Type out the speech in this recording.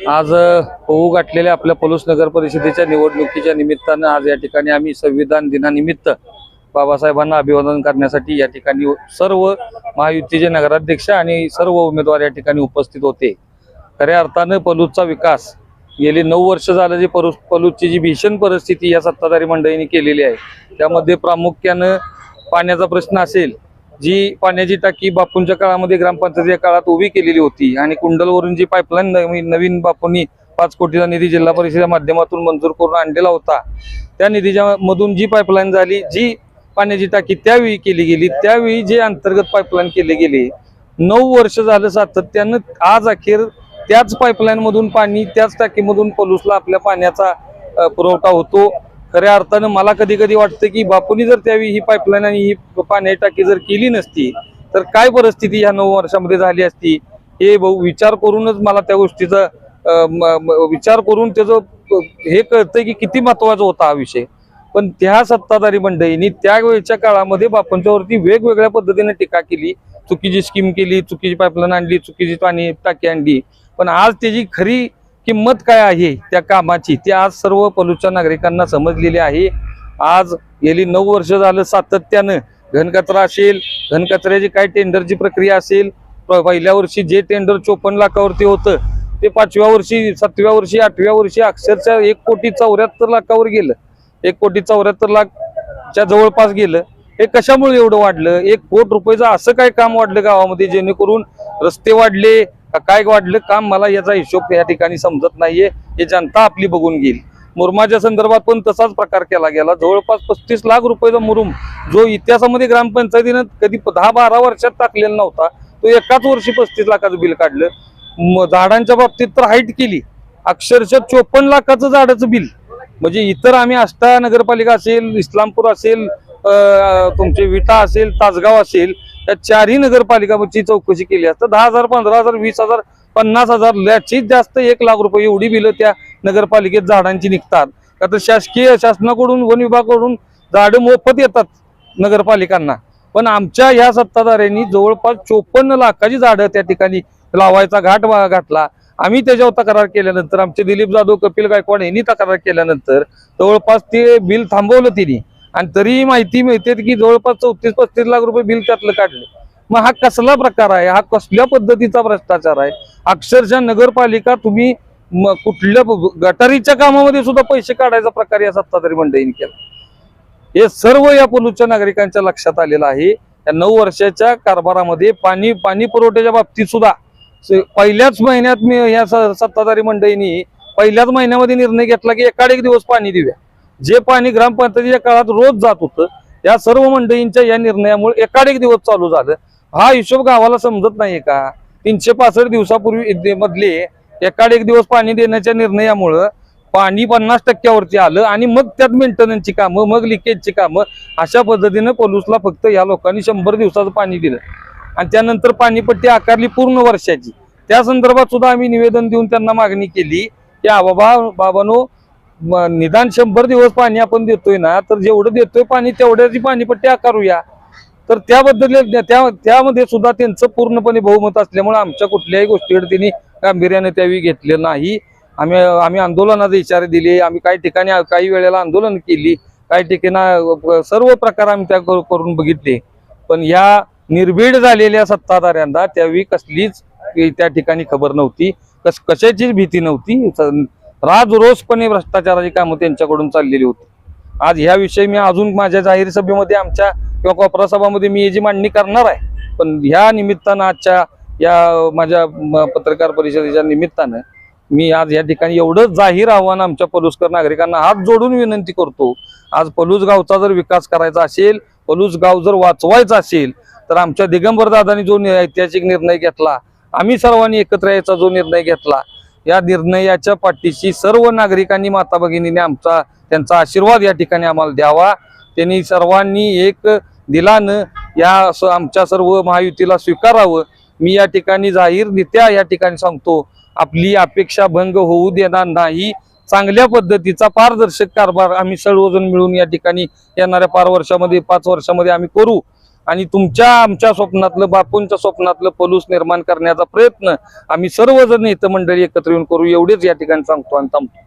आज होऊ गाठलेल्या आपल्या पलूस नगर परिषदेच्या निवडणुकीच्या निमित्तानं आज या ठिकाणी आम्ही संविधान दिनानिमित्त बाबासाहेबांना अभिवादन करण्यासाठी या ठिकाणी सर्व महायुतीचे नगराध्यक्ष आणि सर्व उमेदवार या ठिकाणी उपस्थित होते। खऱ्या अर्थानं पलूसचा विकास गेली 9 वर्ष झालं जे पलूसची जी भीषण परिस्थिती या सत्ताधारी मंडळींनी केलेली आहे, त्यामध्ये प्रामुख्यानं पाण्याचा प्रश्न असेल, जी पाण्याची टाकी बापूंच्या काळामध्ये ग्रामपंचायतीच्या काळात उभी केलेली होती आणि कुंडलवरून जी पाईपलाईन नवीन बापूंनी 5 कोटीचा निधी जिल्हा परिषदेच्या माध्यमातून मंजूर करून आणलेला होता, त्या निधीच्या मधून जी पाईपलाईन झाली, जी पाण्याची टाकी त्यावेळी केली गेली, त्यावेळी जे अंतर्गत पाईपलाईन केले गेले 9 वर्ष झालं सातत्यानं आज अखेर त्याच पाईपलाईन मधून पाणी त्याच टाकीमधून पलूसला आपल्या पाण्याचा पुरवठा होतो। खऱ्या अर्थानं मला कधी कधी वाटतं की बापूंनी जर त्यावेळी ही पाईपलाईन आणि ही पाण्याची टाकी जर केली नसती तर काय परिस्थिती ह्या 9 वर्षामध्ये झाली असती, हे विचार करूनच मला त्या गोष्टीचा विचार करून त्याचं हे कळतंय की किती महत्वाचा होता हा विषय। पण त्या सत्ताधारी मंडळींनी त्यावेळच्या काळामध्ये बापूंच्यावरती वेगवेगळ्या पद्धतीने टीका केली, चुकीची स्कीम केली, चुकीची पाईपलाईन आणली, चुकीची पाणी टाकी आणली। पण आज त्याची खरी किंमत काय आहे त्या कामाची ते आज सर्व पलूसच्या नागरिकांना समजलेली आहे। आज गेली 9 वर्ष झालं सातत्यानं घनकचरा असेल, घनकचऱ्याची काय टेंडरची प्रक्रिया असेल, पहिल्या वर्षी जे टेंडर 54 लाखावरती होतं ते 5व्या वर्षी 7व्या वर्षी 8व्या वर्षी अक्षरशः 1,74,00,000 गेलं, 1,74,00,000च्या जवळपास गेलं। हे कशामुळे एवढं वाढलं? 1 कोटी रुपयाचं असं काय काम वाढलं गावामध्ये जेणेकरून रस्ते वाढले काय वाढलं काम, मला याचा हिशोब या ठिकाणी समजत नाहीये। हे जनता आपली बघून घेईल। मुरुमाच्या संदर्भात पण तसाच प्रकार केला गेला, जवळपास 35 लाख रुपयाचा मुरुम जो इतिहासामध्ये ग्रामपंचायतीनं कधी 10-12 वर्षात टाकलेला नव्हता, तो एकाच वर्षी 35 लाखाचं बिल काढलं। झाडांच्या बाबतीत तर हाईट केली, अक्षरशः 54 लाखाचं झाडाचं बिल, म्हणजे इतर आम्ही आष्टा नगरपालिका असेल, इस्लामपूर असेल, तुमचे विटा असेल, तासगाव असेल, त्या 4ही नगरपालिकाची चौकशी केली असता 10,000, 15,000, 20,000, 50,000 याचीच जास्त 1 लाख रुपये एवढी बिलं त्या नगरपालिकेत झाडांची निघतात का? तर शासनाकडून वन विभागाकडून झाडं मोफत येतात नगरपालिकांना, पण आमच्या ह्या सत्ताधाऱ्यांनी जवळपास 54 लाखाची झाडं त्या ठिकाणी लावायचा घाट घातला। आम्ही त्याच्यावर तक्रार केल्यानंतर, आमचे दिलीप जाधव, कपिल गायकवाड यांनी तक्रार केल्यानंतर जवळपास ते बिल थांबवलं तिने, आणि तरीही माहिती मिळते की जवळपास 34-35 लाख रुपये बिल त्यातलं काढले। मग हा कसला प्रकार आहे? हा कसल्या पद्धतीचा भ्रष्टाचार आहे? अक्षरशः नगरपालिका तुम्ही कुठल्या गटारीच्या कामामध्ये सुद्धा पैसे काढायचा प्रकार या सत्ताधारी मंडळींनी केला। हे सर्व या पलूसच्या नागरिकांच्या लक्षात आलेलं आहे। या 9 वर्षाच्या कारभारामध्ये पाणी पुरवठ्याच्या बाबतीत सुद्धा पहिल्याच महिन्यात या सत्ताधारी मंडळींनी पहिल्याच महिन्यामध्ये निर्णय घेतला की एकाड दिवस पाणी देऊया। जे पाणी ग्रामपंचायतीच्या काळात रोज जात होतं, या सर्व मंडळींच्या या निर्णयामुळे एकाड दिवस चालू झालं। हा हिशोब गावाला समजत नाहीये का? 365 दिवसापूर्वी मधले एकाड दिवस पाणी देण्याच्या निर्णयामुळं पाणी 50% आलं आणि मग त्यात मेंटेनन्सची कामं, मग लिकेजची कामं, अशा पद्धतीनं पलूसला फक्त या लोकांनी 100 दिवसाचं पाणी दिलं आणि त्यानंतर पाणीपट्टी आकारली पूर्ण वर्षाची। त्या संदर्भात सुद्धा आम्ही निवेदन देऊन त्यांना मागणी केली की बाबांनो, निदान 100 दिवस पाणी आपण देतोय ना, तर जेवढं देतोय पाणी तेवढ्याची पाणीपट्टी आकारूया। तर त्यामध्ये सुद्धा त्यांचं पूर्णपणे बहुमत असल्यामुळे आमच्या कुठल्याही गोष्टीकडे त्यांनी गांभीर्याने त्यावेळी घेतलेलं नाही। आम्ही आंदोलनाचे इशारे दिले, आम्ही काही ठिकाणी काही वेळेला आंदोलन केली, काही ठिकाणी सर्व प्रकार आम्ही त्या करून बघितले, पण या निर्भीड झालेल्या सत्ताधाऱ्यांना त्यावेळी कसलीच त्या ठिकाणी खबर नव्हती, कशाचीच भीती नव्हती। राजरोसपणे भ्रष्टाचाराची कामं त्यांच्याकडून चाललेली होती। आज ह्याविषयी मी अजून माझ्या जाहीर सभेमध्ये आमच्या किंवा कोपरा सभामध्ये मी याची मांडणी करणार आहे, पण ह्या निमित्तानं आजच्या या माझ्या पत्रकार परिषदेच्या निमित्तानं मी आज या ठिकाणी एवढं जाहीर आव्हान आमच्या पलूसकर नागरिकांना हात जोडून विनंती करतो। आज पलूस गावचा जर विकास करायचा असेल, पलूस गाव जर वाचवायचा असेल, तर आमच्या दिगंबर दादांनी जो ऐतिहासिक निर्णय घेतला, आम्ही सर्वांनी एकत्र यायचा जो निर्णय घेतला, या निर्णयाच्या पाठीशी सर्व नागरिकांनी, माता भगिनींनी त्यांचा आशीर्वाद या ठिकाणी आम्हाला द्यावा। त्यांनी सर्वांनी एक दिलानं आमच्या सर्व महायुतीला स्वीकारावं। मी या ठिकाणी जाहीररित्या या ठिकाणी सांगतो, आपली अपेक्षा भंग होऊ देणार नाही। चांगल्या पद्धतीचा पारदर्शक कारभार आम्ही सर्वजण मिळून या ठिकाणी येणाऱ्या 5 वर्षामध्ये आम्ही करू। आणि तुमच्या आमच्या स्वप्नातलं बापूंच्या स्वप्नातलं पलूस निर्माण करण्याचा प्रयत्न आम्ही सर्वजण नेते मंडळी एकत्र येऊन करू एवढेच या ठिकाणी सांगतो आणि थांबतो.